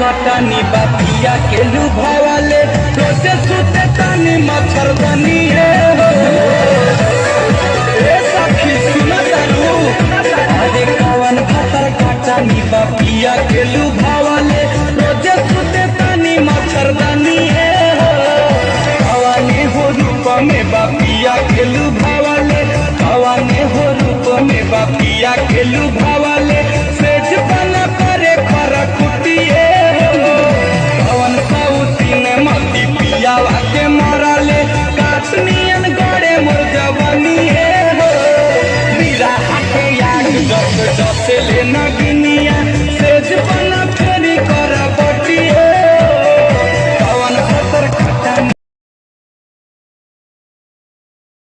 काटानी बापिया के लुभावाले रोजे सुते तानी मच्छरदानी सखी सुना तारू अरे कवन भातर काटानी बापिया के लुभावाले रोजे सुते तानी मच्छरदानी भवानी हो रूप में बापिया के लुभावाले भवानी हो रूप में बापिया के लुभावाले सेज बना करे खरा कुटिए भवन साउती ने मती पियावा के मराले काटनियन गड़े मोर जवानी मीरा हाथे याग जस जस ले नगी